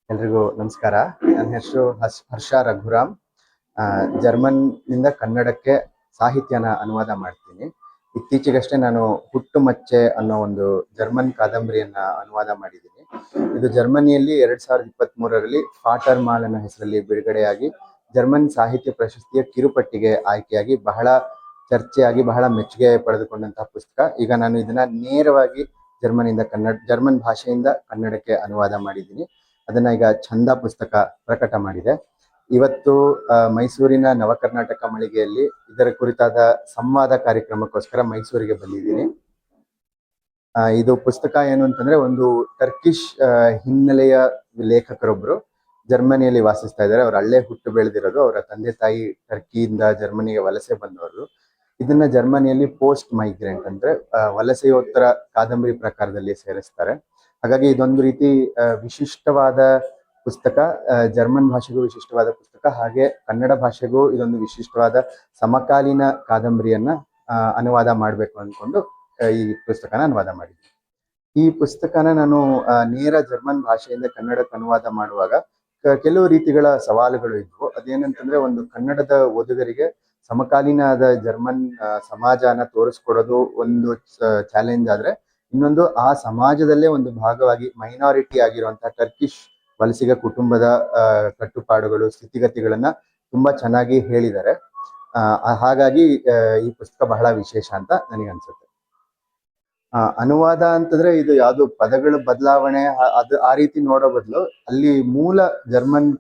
ಎಲ್ರಿಗೂ ನಮಸ್ಕಾರ. ನನ್ನ ಹೆಸರು ಹರ್ಷ ರಘುರಾಮ್. ಜರ್ಮನ್ನಿಂದ ಕನ್ನಡಕ್ಕೆ ಸಾಹಿತ್ಯನ ಅನುವಾದ ಮಾಡ್ತೀನಿ. ಇತ್ತೀಚೆಗಷ್ಟೇ ನಾನು ಹುಟ್ಟುಮಚ್ಚೆ ಅನ್ನೋ ಒಂದು ಜರ್ಮನ್ ಕಾದಂಬರಿಯನ್ನ ಅನುವಾದ ಮಾಡಿದ್ದೀನಿ. ಇದು ಜರ್ಮನಿಯಲ್ಲಿ 2023ರಲ್ಲಿ ಫಾಟರ್ ಮಾಲ್ ಅನ್ನೋ ಹೆಸರಲ್ಲಿ ಬಿಡುಗಡೆಯಾಗಿ ಜರ್ಮನ್ ಸಾಹಿತ್ಯ ಪ್ರಶಸ್ತಿಯ ಕಿರುಪಟ್ಟಿಗೆ ಆಯ್ಕೆಯಾಗಿ ಬಹಳ ಚರ್ಚೆಯಾಗಿ ಬಹಳ ಮೆಚ್ಚುಗೆ ಪಡೆದುಕೊಂಡಂತಹ ಪುಸ್ತಕ. ಈಗ ನಾನು ಇದನ್ನ ನೇರವಾಗಿ ಜರ್ಮನ್ ಭಾಷೆಯಿಂದ ಕನ್ನಡಕ್ಕೆ ಅನುವಾದ ಮಾಡಿದ್ದೀನಿ. ಅದನ್ನ ಈಗ ಛಂದ ಪುಸ್ತಕ ಪ್ರಕಟ ಮಾಡಿದೆ. ಇವತ್ತು ಮೈಸೂರಿನ ನವಕರ್ನಾಟಕ ಮಳಿಗೆಯಲ್ಲಿ ಇದರ ಕುರಿತಾದ ಸಂವಾದ ಕಾರ್ಯಕ್ರಮಕ್ಕೋಸ್ಕರ ಮೈಸೂರಿಗೆ ಬಂದಿದ್ದೀನಿ. ಇದು ಪುಸ್ತಕ ಏನು ಅಂತಂದ್ರೆ, ಒಂದು ಟರ್ಕಿಶ್ ಹಿನ್ನೆಲೆಯ ಲೇಖಕರೊಬ್ರು ಜರ್ಮನಿಯಲ್ಲಿ ವಾಸಿಸ್ತಾ ಇದ್ದಾರೆ. ಅವ್ರು ಅಲ್ಲೇ ಹುಟ್ಟು ಬೆಳೆದಿರೋದು. ಅವರ ತಂದೆ ತಾಯಿ ಟರ್ಕಿಯಿಂದ ಜರ್ಮನಿಗೆ ವಲಸೆ ಬಂದವರು. ಇದನ್ನ ಜರ್ಮನಿಯಲ್ಲಿ ಪೋಸ್ಟ್ ಮೈಗ್ರೆಂಟ್ ಅಂದ್ರೆ ವಲಸೆಯೋತ್ತರ ಕಾದಂಬರಿ ಪ್ರಕಾರದಲ್ಲಿ ಸೇರಿಸ್ತಾರೆ. ಹಾಗಾಗಿ ಇದೊಂದು ರೀತಿ ವಿಶಿಷ್ಟವಾದ ಪುಸ್ತಕ, ಜರ್ಮನ್ ಭಾಷೆಗೂ ವಿಶಿಷ್ಟವಾದ ಪುಸ್ತಕ, ಹಾಗೆ ಕನ್ನಡ ಭಾಷೆಗೂ ಇದೊಂದು ವಿಶಿಷ್ಟವಾದ ಸಮಕಾಲೀನ ಕಾದಂಬರಿಯನ್ನ ಅನುವಾದ ಮಾಡಬೇಕು ಅಂದ್ಕೊಂಡು ಈ ಪುಸ್ತಕನ ಅನುವಾದ ಮಾಡಿದ್ದೆ. ಈ ಪುಸ್ತಕನ ನಾನು ನೇರ ಜರ್ಮನ್ ಭಾಷೆಯಿಂದ ಕನ್ನಡಕ್ಕೆ ಅನುವಾದ ಮಾಡುವಾಗ ಕೆಲವು ರೀತಿಗಳ ಸವಾಲುಗಳು ಇದ್ವು. ಅದೇನಂತಂದ್ರೆ, ಒಂದು ಕನ್ನಡದ ಓದುಗರಿಗೆ ಸಮಕಾಲೀನದ ಜರ್ಮನ್ ಸಮಾಜನ ತೋರಿಸ್ಕೊಡೋದು ಒಂದು ಚಾಲೆಂಜ್ ಆದ್ರೆ, ಇನ್ನೊಂದು ಆ ಸಮಾಜದಲ್ಲೇ ಒಂದು ಭಾಗವಾಗಿ ಮೈನಾರಿಟಿ ಆಗಿರುವಂತಹ ಟರ್ಕಿಶ್ ವಲಸಿಗ ಕುಟುಂಬದ ಕಟ್ಟುಪಾಡುಗಳು, ಸ್ಥಿತಿಗತಿಗಳನ್ನ ತುಂಬಾ ಚೆನ್ನಾಗಿ ಹೇಳಿದ್ದಾರೆ. ಹಾಗಾಗಿ ಈ ಪುಸ್ತಕ ಬಹಳ ವಿಶೇಷ ಅಂತ ನನಗನ್ಸುತ್ತೆ. ಅನುವಾದ ಅಂತಂದ್ರೆ ಇದು ಯಾವುದು ಪದಗಳ ಬದಲಾವಣೆ ಅದು ಆ ರೀತಿ ನೋಡೋ ಬದಲು, ಅಲ್ಲಿ ಮೂಲ ಜರ್ಮನ್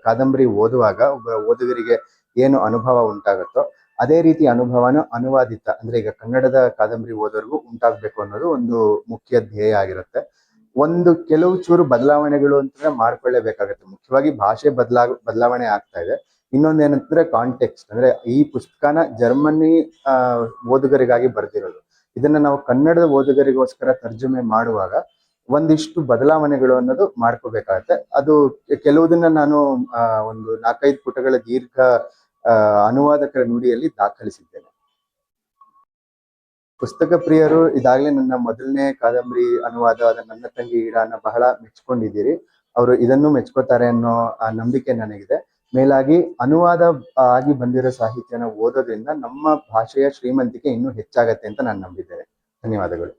ಕಾದಂಬರಿ ಓದುವಾಗ ಒಬ್ಬ ಓದುಗರಿಗೆ ಏನು ಅನುಭವ ಉಂಟಾಗುತ್ತೋ ಅದೇ ರೀತಿ ಅನುಭವನ ಅನುವಾದಿತ ಅಂದ್ರೆ ಈಗ ಕನ್ನಡದ ಕಾದಂಬರಿ ಓದೋರ್ಗೂ ಉಂಟಾಗ್ಬೇಕು ಅನ್ನೋದು ಒಂದು ಮುಖ್ಯ ಧ್ಯೇಯ ಆಗಿರುತ್ತೆ. ಒಂದು ಕೆಲವು ಚೂರು ಬದಲಾವಣೆಗಳು ಅಂತಂದ್ರೆ ಮಾಡ್ಕೊಳ್ಳೇಬೇಕಾಗತ್ತೆ. ಮುಖ್ಯವಾಗಿ ಭಾಷೆ ಬದಲಾವಣೆ ಆಗ್ತಾ ಇದೆ. ಇನ್ನೊಂದೇನಂತಂದ್ರೆ ಕಾಂಟೆಕ್ಸ್ಟ್, ಅಂದ್ರೆ ಈ ಪುಸ್ತಕನ ಜರ್ಮನಿ ಓದುಗರಿಗಾಗಿ ಬರ್ದಿರೋದು. ಇದನ್ನ ನಾವು ಕನ್ನಡದ ಓದುಗರಿಗೋಸ್ಕರ ತರ್ಜುಮೆ ಮಾಡುವಾಗ ಒಂದಿಷ್ಟು ಬದಲಾವಣೆಗಳು ಅನ್ನೋದು ಮಾಡ್ಕೋಬೇಕಾಗತ್ತೆ. ಅದು ಕೆಲವುದನ್ನ ನಾನು ಒಂದು 4-5 ಪುಟಗಳ ದೀರ್ಘ ಅನುವಾದಕರ ನುಡಿಯಲ್ಲಿ ದಾಖಲಿಸಿದ್ದೇನೆ. ಪುಸ್ತಕ ಪ್ರಿಯರು ಇದಾಗಲೇ ನನ್ನ ಮೊದಲನೇ ಕಾದಂಬರಿ ಅನುವಾದ ನನ್ನ ತಂಗಿ ಈಡಾನ ಬಹಳ ಮೆಚ್ಕೊಂಡಿದ್ದೀರಿ. ಅವರು ಇದನ್ನು ಮೆಚ್ಕೋತಾರೆ ಅನ್ನೋ ನಂಬಿಕೆ ನನಗಿದೆ. ಮೇಲಾಗಿ ಅನುವಾದ ಆಗಿ ಬಂದಿರೋ ಸಾಹಿತ್ಯನ ಓದೋದ್ರಿಂದ ನಮ್ಮ ಭಾಷೆಯ ಶ್ರೀಮಂತಿಕೆ ಇನ್ನೂ ಹೆಚ್ಚಾಗತ್ತೆ ಅಂತ ನಾನು ನಂಬಿದ್ದೇನೆ. ಧನ್ಯವಾದಗಳು.